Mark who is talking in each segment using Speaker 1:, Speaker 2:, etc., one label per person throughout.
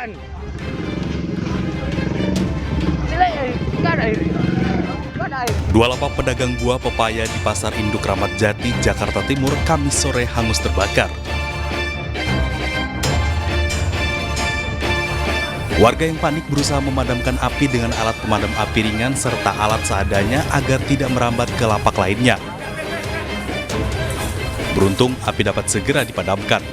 Speaker 1: Kan? Nggak ada air.
Speaker 2: Dua lapak pedagang buah pepaya di Pasar Induk Ramat Jati, Jakarta Timur, Kamis sore hangus terbakar. Warga yang panik berusaha memadamkan api dengan alat pemadam api ringan serta alat seadanya agar tidak merambat ke lapak lainnya. Beruntung, api dapat segera dipadamkan.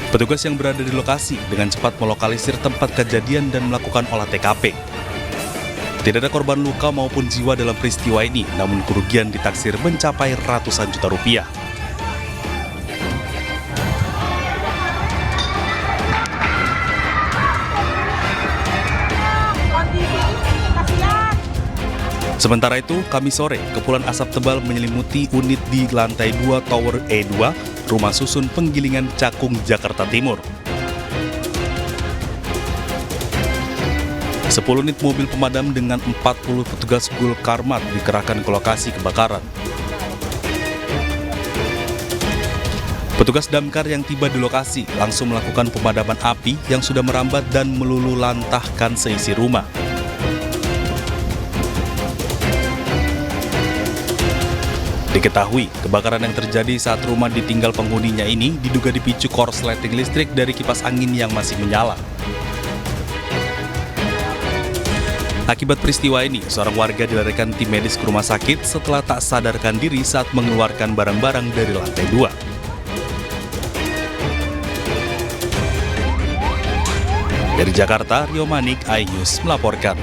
Speaker 2: Petugas yang berada di lokasi dengan cepat melokalisir tempat kejadian dan melakukan olah TKP. Tidak ada korban luka maupun jiwa dalam peristiwa ini, namun kerugian ditaksir mencapai ratusan juta rupiah. Sementara itu, Kamis sore, kepulan asap tebal menyelimuti unit di lantai 2 Tower E2, Rumah Susun Penggilingan Cakung, Jakarta Timur. 10 unit mobil pemadam dengan 40 petugas Gul Karmat dikerahkan ke lokasi kebakaran. Petugas damkar yang tiba di lokasi langsung melakukan pemadaman api yang sudah merambat dan meluluhlantahkan seisi rumah. Diketahui, kebakaran yang terjadi saat rumah ditinggal penghuninya ini diduga dipicu korsleting listrik dari kipas angin yang masih menyala. Akibat peristiwa ini, seorang warga dilarikan tim medis ke rumah sakit setelah tak sadarkan diri saat mengeluarkan barang-barang dari lantai 2. Dari Jakarta, Rio Manik, iNews melaporkan.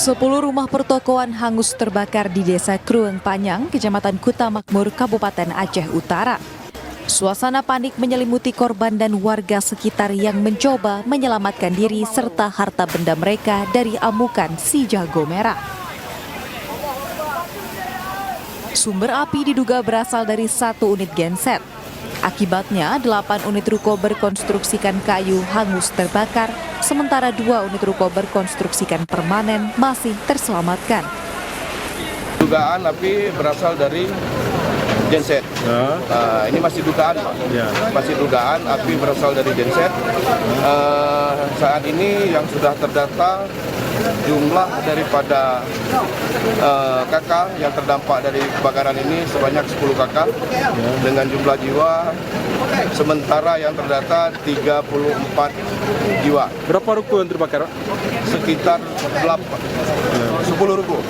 Speaker 3: 10 rumah pertokoan hangus terbakar di Desa Krueng Panyang, Kecamatan Kuta Makmur, Kabupaten Aceh Utara. Suasana panik menyelimuti korban dan warga sekitar yang mencoba menyelamatkan diri serta harta benda mereka dari amukan si jago merah. Sumber api diduga berasal dari satu unit genset. Akibatnya, 8 unit ruko berkonstruksikan kayu hangus terbakar, sementara 2 unit ruko berkonstruksikan permanen masih terselamatkan.
Speaker 4: Dugaan api berasal dari genset. Ini masih dugaan, Pak. Masih dugaan api berasal dari genset. Saat ini yang sudah terdata jumlah daripada kakak yang terdampak dari kebakaran ini sebanyak 10 kakak dengan jumlah jiwa sementara yang terdata 34 jiwa.
Speaker 5: Berapa ruko yang terbakar?
Speaker 4: Sekitar 10 ruko.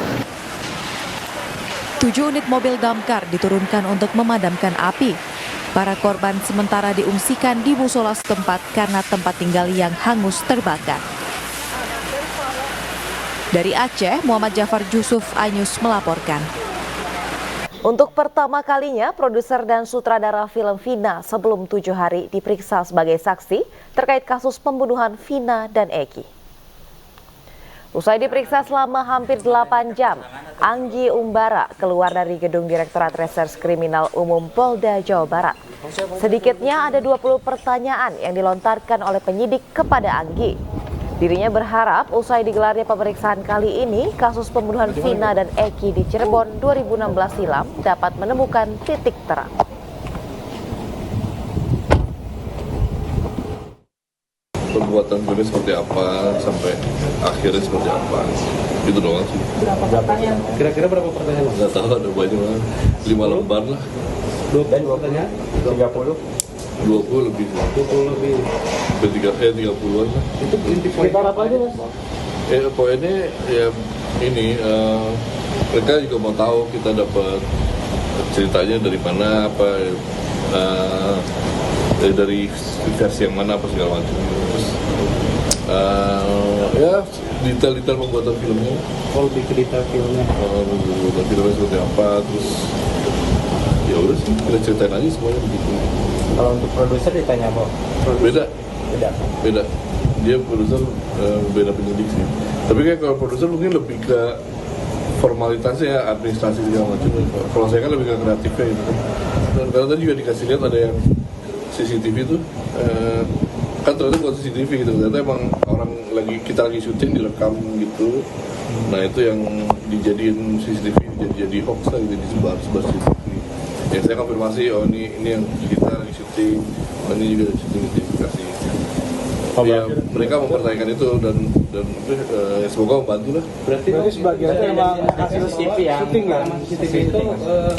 Speaker 3: 7 unit mobil damkar diturunkan untuk memadamkan api. Para korban sementara diungsikan di musola setempat karena tempat tinggal yang hangus terbakar. Dari Aceh, Muhammad Jafar Yusuf, iNews melaporkan.
Speaker 6: Untuk pertama kalinya, produser dan sutradara film Vina sebelum 7 hari diperiksa sebagai saksi terkait kasus pembunuhan Vina dan Eki. Usai diperiksa selama hampir 8 jam, Anggi Umbara keluar dari gedung Direktorat Reserse Kriminal Umum Polda Jawa Barat. Sedikitnya ada 20 pertanyaan yang dilontarkan oleh penyidik kepada Anggi. Dirinya berharap usai digelarnya pemeriksaan kali ini, kasus pembunuhan Vina dan Eki di Cirebon 2016 silam dapat menemukan titik terang.
Speaker 7: Perbuatan gue seperti apa sampai akhirnya seperti apa, itu doang sih.
Speaker 5: Berapa pertanyaan? Kira-kira berapa pertanyaan?
Speaker 7: Nggak tahu, ada banyak, 5 lembar lah.
Speaker 5: 20 pertanyaan? 30?
Speaker 7: 20 lebih.
Speaker 5: 20 lebih.
Speaker 7: 30-an lah.
Speaker 5: Itu inti poin apa aja, Mas?
Speaker 7: Poinnya ya ini, mereka juga mau tahu kita dapat ceritanya dari mana, apa dari versi yang mana, apa segala macam. Terus ya detail-detail pembuatan filmnya.
Speaker 5: Oh, lebih ke detail filmnya.
Speaker 7: Pembuatan filmnya seperti apa, terus ya udah sih kita ceritain aja semuanya begitu.
Speaker 5: Kalau untuk produser ditanya apa?
Speaker 7: Beda. Dia produser beda penyidik sih. Tapi kayak kalau produser mungkin lebih ke formalitasnya, administrasi segala macam. Kalau saya kan lebih ke kreatifnya gitu kan. Dan karena tadi juga dikasih lihat ada yang CCTV tuh, kan ternyata bukan CCTV gitu, ternyata emang kita lagi syuting direkam gitu. Nah itu yang dijadiin CCTV, jadi hoax lah gitu, disebar CCTV. Yang saya konfirmasi, oh ini yang kita lagi syuting, ini juga syuting dikasih. Ya, mereka mempertanyakan itu dan semoga membantu lah.
Speaker 5: Berarti sebagian itu memang hasil CCTV syuting lah. CCTV itu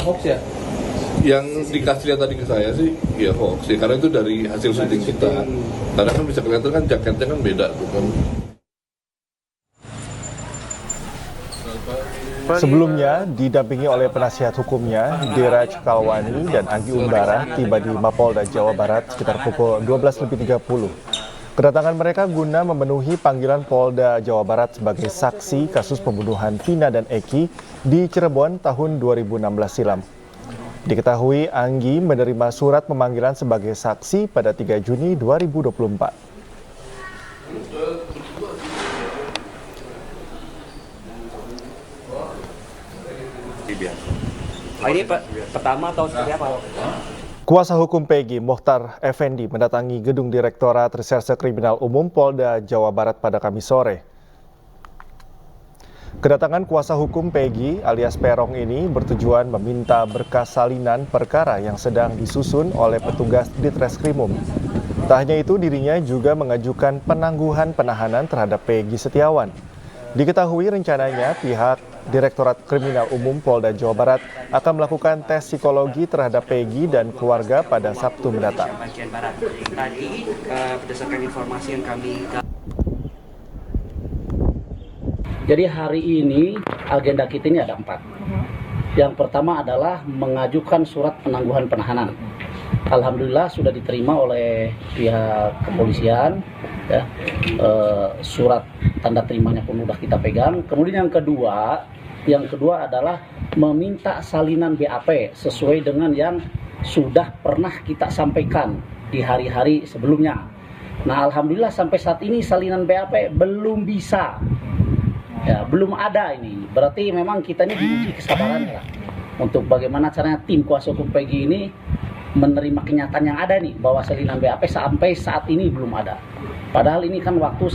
Speaker 5: hoax ya?
Speaker 7: Yang dikasih lihat tadi ke saya sih, ya hoax ya, karena itu dari hasil syuting kita. Karena kan bisa kelihatan kan jaketnya kan beda tuh kan.
Speaker 8: Sebelumnya, didampingi oleh penasihat hukumnya, Diraj Kalwani dan Anggi Umbara tiba di Mapolda Jawa Barat sekitar pukul 12.30. Kedatangan mereka guna memenuhi panggilan Polda Jawa Barat sebagai saksi kasus pembunuhan Vina dan Eki di Cirebon tahun 2016 silam. Diketahui Anggi menerima surat pemanggilan sebagai saksi pada 3 Juni 2024.
Speaker 5: Ini pertama atau seperti apa?
Speaker 8: Kuasa hukum Peggy, Mohtar Effendi, mendatangi gedung Direktorat Reserse Kriminal Umum Polda Jawa Barat pada Kamis sore. Kedatangan kuasa hukum Peggy alias Perong ini bertujuan meminta berkas salinan perkara yang sedang disusun oleh petugas Ditreskrimum. Tak hanya itu, dirinya juga mengajukan penangguhan penahanan terhadap Peggy Setiawan. Diketahui rencananya pihak Direktorat Kriminal Umum Polda Jawa Barat akan melakukan tes psikologi terhadap Peggy dan keluarga pada Sabtu mendatang.
Speaker 5: Tadi berdasarkan informasi yang kami. Jadi hari ini agenda kita ini ada 4. Yang pertama adalah mengajukan surat penangguhan penahanan. Alhamdulillah sudah diterima oleh pihak kepolisian, ya. Surat tanda terimanya pun sudah kita pegang. Kemudian yang kedua adalah meminta salinan BAP sesuai dengan yang sudah pernah kita sampaikan di hari-hari sebelumnya. Nah, alhamdulillah sampai saat ini salinan BAP belum bisa, ya, belum ada ini. Berarti memang kita ini diuji kesabarannya lah. Untuk bagaimana caranya tim kuasa hukum Peggy ini menerima kenyataan yang ada nih, bahwa salinan BAP sampai saat ini belum ada. Padahal ini kan waktu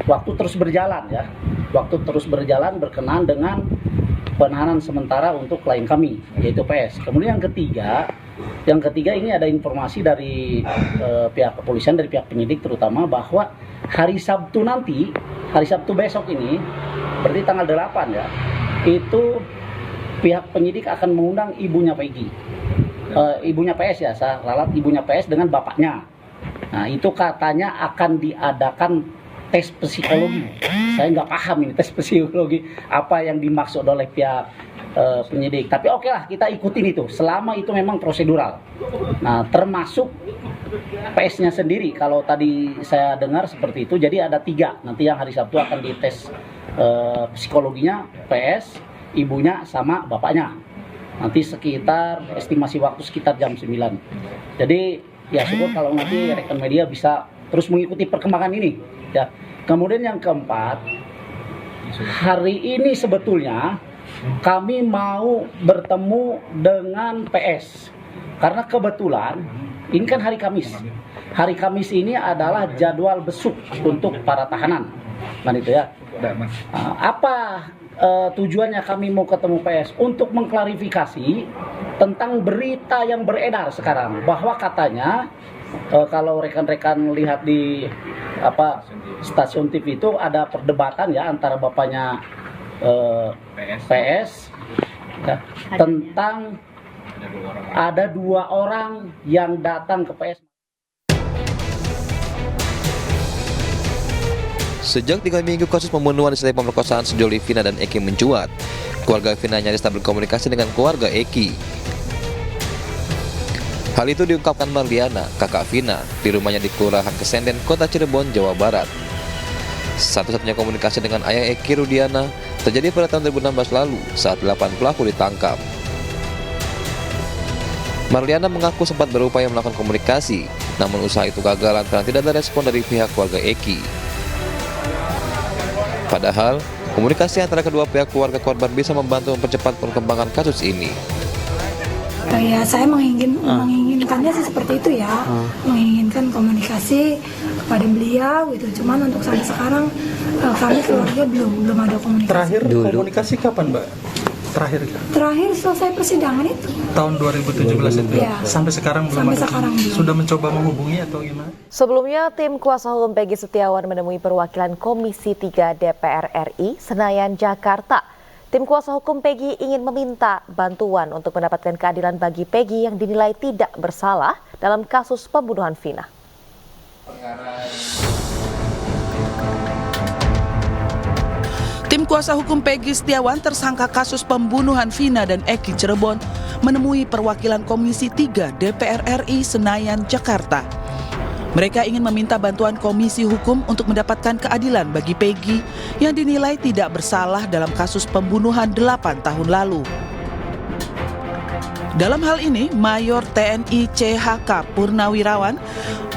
Speaker 5: waktu terus berjalan ya. Waktu terus berjalan berkenaan dengan penahanan sementara untuk klien kami, yaitu PS. Kemudian yang ketiga ini ada informasi dari pihak kepolisian, dari pihak penyidik terutama, bahwa hari Sabtu nanti, hari Sabtu besok ini, berarti tanggal 8 ya, itu pihak penyidik akan mengundang ibunya Peggy, ibunya PS ya, saya ralat ibunya PS dengan bapaknya. Nah itu katanya akan diadakan tes psikologi. Saya nggak paham ini tes psikologi apa yang dimaksud oleh pihak penyidik. Tapi oke lah, kita ikutin itu selama itu memang prosedural. Nah termasuk PS-nya sendiri, kalau tadi saya dengar seperti itu, jadi ada 3 nanti yang hari Sabtu akan dites psikologinya, PS, ibunya sama bapaknya. Nanti sekitar estimasi waktu sekitar jam 9. Jadi ya syukur kalau nanti rekan media bisa terus mengikuti perkembangan ini ya. Kemudian yang keempat, hari ini sebetulnya kami mau bertemu dengan PS karena kebetulan ini kan hari Kamis. Hari Kamis ini adalah jadwal besuk untuk para tahanan. Kan itu ya. Apa tujuannya kami mau ketemu PS? Untuk mengklarifikasi tentang berita yang beredar sekarang, bahwa katanya kalau rekan-rekan lihat di stasiun TV itu ada perdebatan ya antara bapaknya PS ya, tentang ada 2 orang yang datang ke PS.
Speaker 9: Sejak 3 minggu kasus pembunuhan disertai pemerkosaan sejoli Vina dan Eki mencuat, keluarga Vina nyaris tak berkomunikasi dengan keluarga Eki. Hal itu diungkapkan Marliana, kakak Vina, di rumahnya di Kelurahan Kesenden, Kota Cirebon, Jawa Barat. Satu-satunya komunikasi dengan ayah Eki, Rudiana, terjadi pada tahun 2016 lalu saat 8 pelaku ditangkap. Marliana mengaku sempat berupaya melakukan komunikasi, namun usaha itu gagal lantaran tidak ada respon dari pihak keluarga Eki. Padahal, Komunikasi antara kedua pihak keluarga korban bisa membantu mempercepat perkembangan kasus ini.
Speaker 10: Ya, saya menginginkannya sih seperti itu ya, menginginkan komunikasi kepada beliau gitu. Cuman untuk sampai sekarang kami keluarga belum ada komunikasi.
Speaker 11: Terakhir komunikasi kapan, Mbak? Terakhir
Speaker 10: selesai persidangan itu.
Speaker 11: Tahun 2017 itu.
Speaker 10: Ya.
Speaker 11: Sampai sekarang belum. Sudah mencoba menghubungi atau gimana?
Speaker 6: Sebelumnya, tim kuasa hukum Peggy Setiawan menemui perwakilan Komisi 3 DPR RI Senayan, Jakarta. Tim kuasa hukum Peggy ingin meminta bantuan untuk mendapatkan keadilan bagi Peggy yang dinilai tidak bersalah dalam kasus pembunuhan Vina.
Speaker 12: Tim kuasa hukum Peggy Setiawan tersangka kasus pembunuhan Vina dan Eki Cirebon menemui perwakilan Komisi 3 DPR RI Senayan, Jakarta. Mereka ingin meminta bantuan Komisi Hukum untuk mendapatkan keadilan bagi Peggy yang dinilai tidak bersalah dalam kasus pembunuhan 8 tahun lalu. Dalam hal ini, Mayor TNI CHK Purnawirawan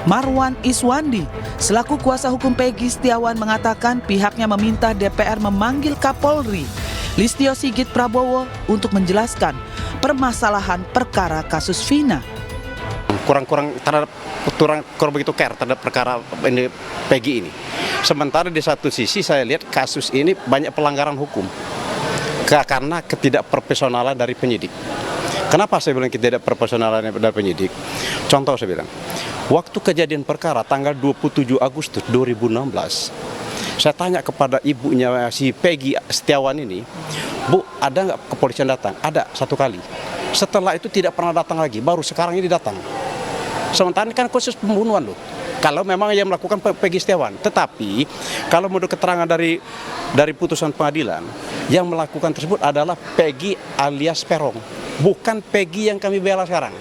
Speaker 12: Marwan Iswandi selaku kuasa hukum Peggy Setiawan mengatakan pihaknya meminta DPR memanggil Kapolri Listio Sigit Prabowo untuk menjelaskan permasalahan perkara kasus Vina.
Speaker 13: Kurang terhadap begitu care terhadap perkara ini Peggy ini. Sementara di satu sisi saya lihat kasus ini banyak pelanggaran hukum karena ketidakprofesionalan dari penyidik. Kenapa saya bilang ketidakprofesionalan dari penyidik? Contoh saya bilang, waktu kejadian perkara tanggal 27 Agustus 2016, saya tanya kepada ibunya si Peggy Setiawan ini, Bu, ada nggak kepolisian datang? Ada, 1 kali. Setelah itu tidak pernah datang lagi, baru sekarang ini datang. Sementara ini kan khusus pembunuhan loh. Kalau memang yang melakukan Peggy Setiawan, tetapi kalau menurut keterangan dari putusan pengadilan, yang melakukan tersebut adalah Peggy alias Peron, bukan Peggy yang kami bela sekarang.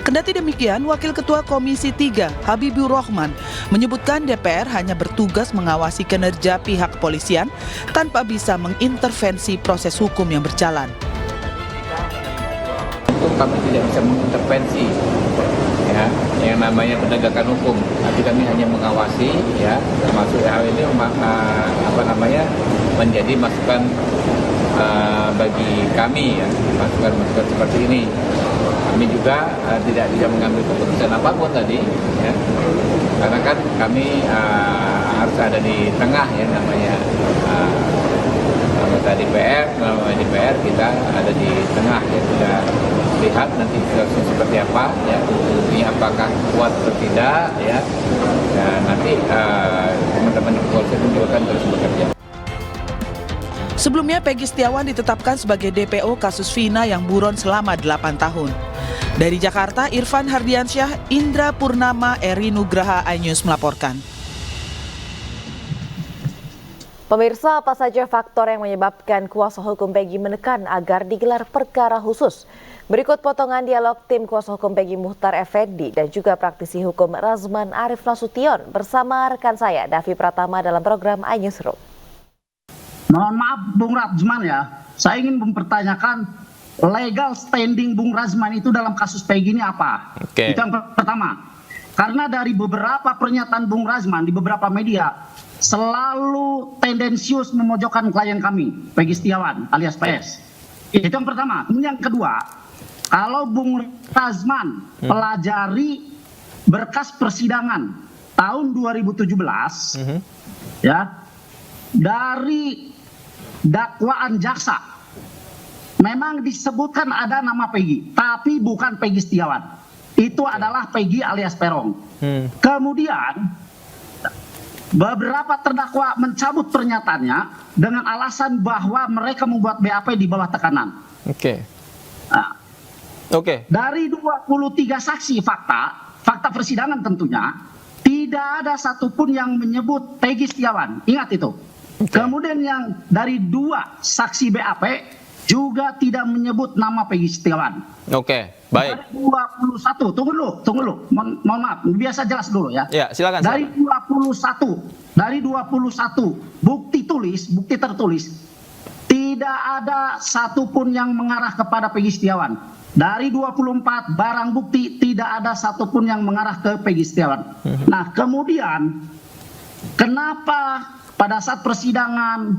Speaker 12: Kendati demikian, Wakil Ketua Komisi 3 Habibur Rahman menyebutkan DPR hanya bertugas mengawasi kinerja pihak kepolisian tanpa bisa mengintervensi proses hukum yang berjalan.
Speaker 14: Kami tidak bisa mengintervensi ya yang namanya penegakan hukum, tapi kami hanya mengawasi ya, termasuk hal ini menjadi masukan bagi kami ya, masukan seperti ini. Kami juga tidak bisa mengambil keputusan apapun tadi ya, karena kan kami harus ada di tengah ya, namanya anggota DPR kita ada di tengah ya, sudah lihat nanti seperti apa ya, ini apakah kuat atau tidak ya, dan nanti teman-teman kepolisian juga akan terus bekerja.
Speaker 12: Sebelumnya Peggy Setiawan ditetapkan sebagai DPO kasus Vina yang buron selama 8 tahun. Dari Jakarta, Irfan Hardiansyah, Indra Purnama, Eri Nugraha, iNews melaporkan.
Speaker 6: Pemirsa, apa saja faktor yang menyebabkan kuasa hukum Peggy menekan agar digelar perkara khusus? Berikut potongan dialog tim kuasa hukum Peggy Muhtar Effendi dan juga praktisi hukum Razman Arif Nasution bersama rekan saya Davi Pratama dalam program iNewsroom.
Speaker 5: Mohon maaf Bung Razman ya, saya ingin mempertanyakan legal standing Bung Razman itu dalam kasus Peggy ini apa? Itu yang pertama. Karena dari beberapa pernyataan Bung Razman di beberapa media selalu tendensius memojokkan klien kami, Peggy Setiawan alias PS. Itu yang pertama. Kemudian yang kedua, kalau Bung Razman pelajari berkas persidangan tahun 2017, ya, dari dakwaan jaksa, memang disebutkan ada nama Peggy, tapi bukan Peggy Setiawan. Itu adalah Peggy alias Peron. Kemudian beberapa terdakwa mencabut pernyataannya dengan alasan bahwa mereka membuat BAP di bawah tekanan. Dari 23 saksi fakta persidangan tentunya, tidak ada satupun yang menyebut Peggy Setiawan. Ingat itu. Kemudian yang dari 2 saksi BAP juga tidak menyebut nama Peggy Setiawan.
Speaker 15: Baik.
Speaker 5: Dari 21, tunggu dulu. Mohon maaf, biasa jelas dulu ya.
Speaker 15: Ya, silakan.
Speaker 5: Dari 21 bukti tertulis tidak ada satupun yang mengarah kepada Peggy Setiawan. Dari 24 barang bukti tidak ada satupun yang mengarah ke Peggy Setiawan. Nah, kemudian kenapa pada saat persidangan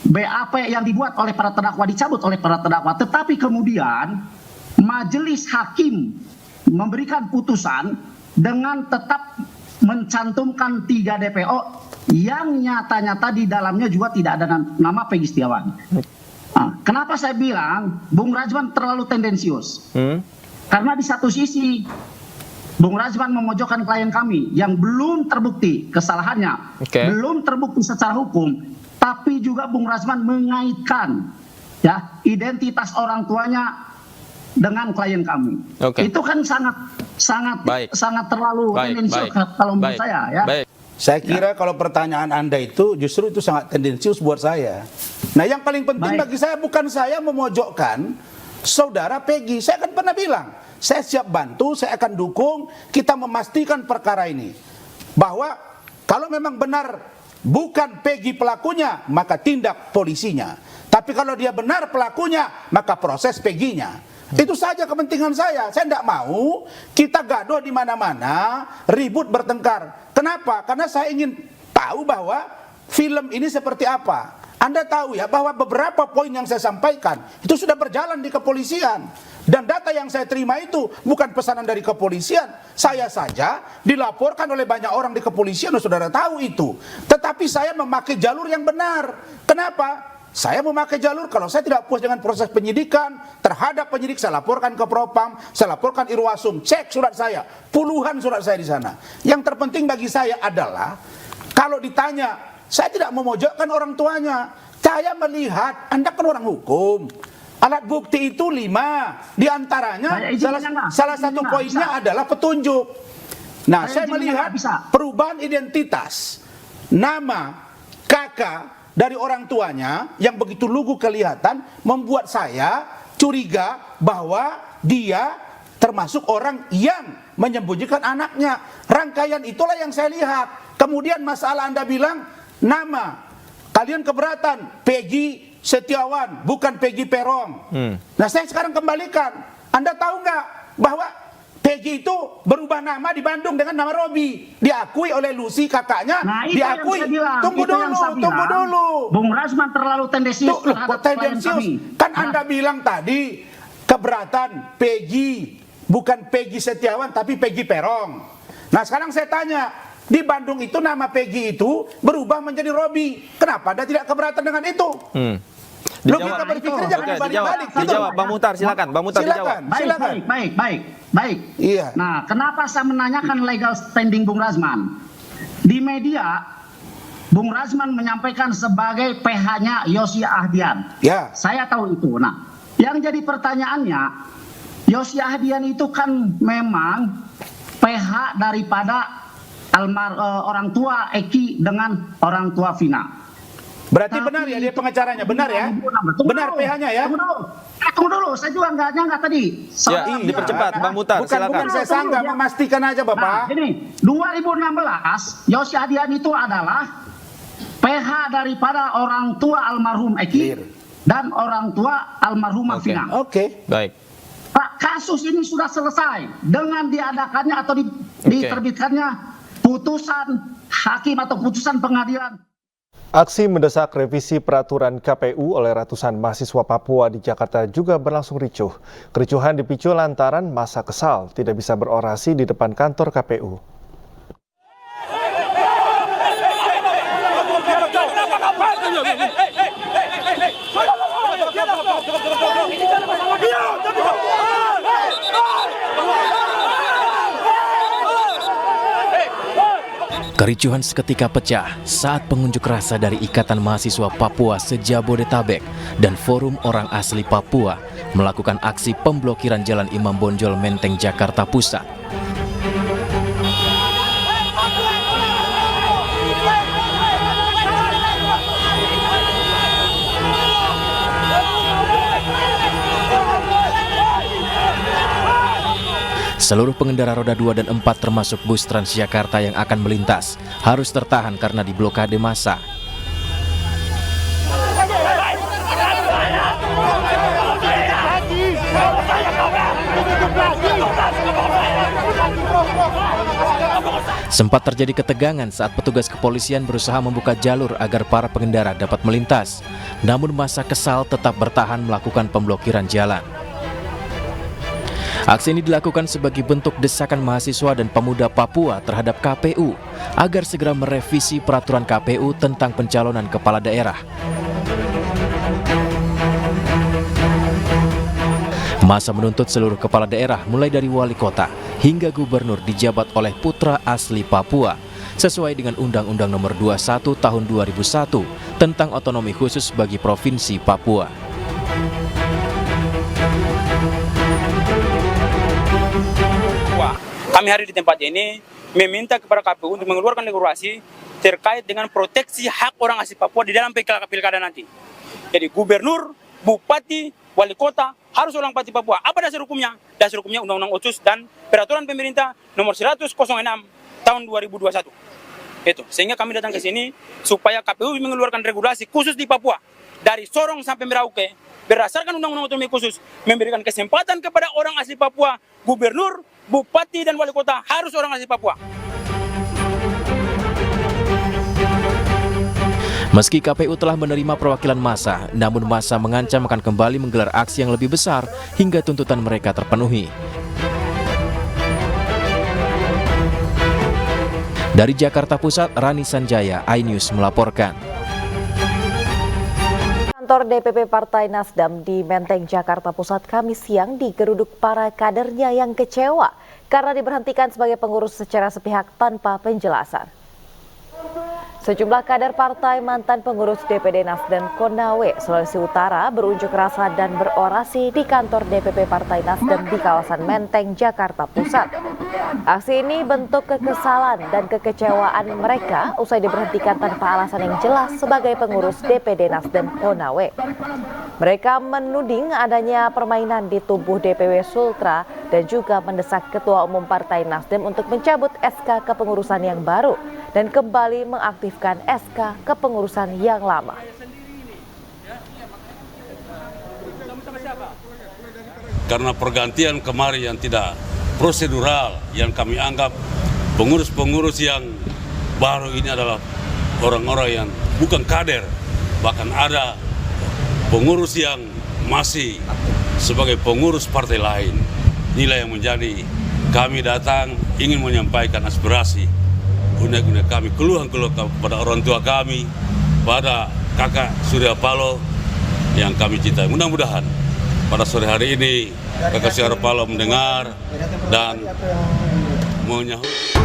Speaker 5: BAP yang dibuat oleh para terdakwa dicabut oleh para terdakwa, tetapi kemudian majelis hakim memberikan putusan dengan tetap mencantumkan 3 DPO yang nyata-nyata di dalamnya juga tidak ada nama Peggy Setiawan. Kenapa saya bilang Bung Rajwan terlalu tendensius? Karena di satu sisi Bung Rajwan memojokkan klien kami yang belum terbukti kesalahannya, belum terbukti secara hukum, tapi juga Bung Rajwan mengaitkan ya identitas orang tuanya dengan klien kami. Itu kan sangat terlalu tendensius kalau menurut saya ya.
Speaker 15: Saya kira kalau pertanyaan Anda itu justru itu sangat tendensius buat saya. Nah, yang paling penting bagi saya bukan saya memojokkan saudara Peggy. Saya kan pernah bilang, saya siap bantu, saya akan dukung kita memastikan perkara ini. Bahwa kalau memang benar bukan Peggy pelakunya, maka tindak polisinya. Tapi kalau dia benar pelakunya, maka proses Peggy-nya. Itu saja kepentingan saya. Saya tidak mau kita gaduh di mana-mana, ribut bertengkar. Kenapa? Karena saya ingin tahu bahwa film ini seperti apa. Anda tahu ya bahwa beberapa poin yang saya sampaikan itu sudah berjalan di kepolisian. Dan data yang saya terima itu bukan pesanan dari kepolisian. Saya saja dilaporkan oleh banyak orang di kepolisian, saudara tahu itu. Tetapi saya memakai jalur yang benar. Kenapa? Saya memakai jalur kalau saya tidak puas dengan proses penyidikan terhadap penyidik, saya laporkan ke Propam, saya laporkan Irwasum, cek surat saya, puluhan surat saya di sana. Yang terpenting bagi saya adalah kalau ditanya, saya tidak memojokkan orang tuanya. Saya melihat Anda kan orang hukum. Alat bukti itu 5, di antaranya salah satu poinnya adalah petunjuk. Nah, saya melihat perubahan identitas, nama, kakak dari orang tuanya yang begitu lugu kelihatan membuat saya curiga bahwa dia termasuk orang yang menyembunyikan anaknya. Rangkaian itulah yang saya lihat. Kemudian masalah Anda bilang nama, kalian keberatan Peggy Setiawan bukan Peggy Peron. Nah, saya sekarang kembalikan, Anda tahu nggak bahwa Peggy itu berubah nama di Bandung dengan nama Robi, diakui oleh Lucy kakaknya, diakui. Tunggu dulu.
Speaker 5: Bung Rajwan terlalu tendensius terhadap klien kami.
Speaker 15: Kan Anda bilang tadi keberatan Peggy bukan Peggy Setiawan tapi Peggy Peron. Nah, sekarang saya tanya, di Bandung itu nama Peggy itu berubah menjadi Robi. Kenapa Anda tidak keberatan dengan itu? Logika berpikir jangan dibalik-balik.
Speaker 16: Dijawab, Bang Muhtar, silakan. Bang Muhtar dijawab.
Speaker 5: Baik.
Speaker 15: Iya.
Speaker 5: Nah, kenapa saya menanyakan legal standing Bung Rajwan? Di media, Bung Rajwan menyampaikan sebagai PH-nya Yosi Ahdian.
Speaker 15: Ya.
Speaker 5: Saya tahu itu. Nah, yang jadi pertanyaannya, Yosi Ahdian itu kan memang PH daripada orang tua Eki dengan orang tua Vina.
Speaker 15: Berarti benar ya dia pengacaranya, benar ya? Benar PH-nya ya?
Speaker 5: Tunggu dulu, saya juga nggak nyangka tadi.
Speaker 16: Ya, dipercepat, Bang Muhtar, silakan.
Speaker 15: Bukan saya sanggah, memastikan aja Bapak.
Speaker 5: Nah, ini 2016 Yosi Ahdian itu adalah PH daripada orang tua almarhum Eki dan orang tua almarhumah Vina.
Speaker 16: Baik.
Speaker 5: Pak, kasus ini sudah selesai dengan diadakannya atau diterbitkannya putusan hakim atau putusan pengadilan.
Speaker 8: Aksi mendesak revisi peraturan KPU oleh ratusan mahasiswa Papua di Jakarta juga berlangsung ricuh. Kericuhan dipicu lantaran masa kesal tidak bisa berorasi di depan kantor KPU.
Speaker 17: Kericuhan seketika pecah saat pengunjuk rasa dari Ikatan Mahasiswa Papua se-Jabodetabek dan Forum Orang Asli Papua melakukan aksi pemblokiran Jalan Imam Bonjol, Menteng, Jakarta Pusat. Seluruh pengendara roda 2 dan 4 termasuk bus Transjakarta yang akan melintas harus tertahan karena diblokade massa. Sempat terjadi ketegangan saat petugas kepolisian berusaha membuka jalur agar para pengendara dapat melintas. Namun massa kesal tetap bertahan melakukan pemblokiran jalan. Aksi ini dilakukan sebagai bentuk desakan mahasiswa dan pemuda Papua terhadap KPU agar segera merevisi peraturan KPU tentang pencalonan kepala daerah. Massa menuntut seluruh kepala daerah mulai dari wali kota hingga gubernur dijabat oleh putra asli Papua sesuai dengan Undang-Undang Nomor 21 Tahun 2001 tentang otonomi khusus bagi Provinsi Papua.
Speaker 18: Kami hari di tempat ini meminta kepada KPU untuk mengeluarkan regulasi terkait dengan proteksi hak orang asli Papua di dalam pilkada nanti. Jadi gubernur, bupati, wali kota harus orang asli Papua. Apa dasar hukumnya? Dasar hukumnya Undang-Undang Otsus dan Peraturan Pemerintah Nomor 106 Tahun 2021. Itu. Sehingga kami datang ke sini supaya KPU mengeluarkan regulasi khusus di Papua dari Sorong sampai Merauke berdasarkan Undang-Undang Otonomi Khusus memberikan kesempatan kepada orang asli Papua, gubernur, bupati dan wali kota harus orang asli Papua.
Speaker 17: Meski KPU telah menerima perwakilan massa, namun massa mengancam akan kembali menggelar aksi yang lebih besar hingga tuntutan mereka terpenuhi. Dari Jakarta Pusat, Rani Sanjaya, iNews melaporkan.
Speaker 6: Kantor DPP Partai Nasdem di Menteng, Jakarta Pusat, Kamis siang digeruduk para kadernya yang kecewa karena diberhentikan sebagai pengurus secara sepihak tanpa penjelasan. Sejumlah kader partai mantan pengurus DPD Nasdem Konawe, Sulawesi Utara berunjuk rasa dan berorasi di kantor DPP Partai Nasdem di kawasan Menteng, Jakarta Pusat. Aksi ini bentuk kekesalan dan kekecewaan mereka usai diberhentikan tanpa alasan yang jelas sebagai pengurus DPD Nasdem Konawe. Mereka menuding adanya permainan di tubuh DPW Sultra dan juga mendesak Ketua Umum Partai Nasdem untuk mencabut SK kepengurusan yang baru dan kembali mengaktifkan SK kepengurusan yang lama.
Speaker 19: Karena pergantian kemarin yang tidak prosedural, yang kami anggap pengurus-pengurus yang baru ini adalah orang-orang yang bukan kader, bahkan ada pengurus yang masih sebagai pengurus partai lain. Inilah yang menjadi kami datang ingin menyampaikan aspirasi unek-unek kami, keluhan-keluhan kepada orang tua kami, pada kakak Surya Paloh yang kami cintai. Mudah-mudahan pada sore hari ini kakak Surya Paloh mendengar dan menyahut.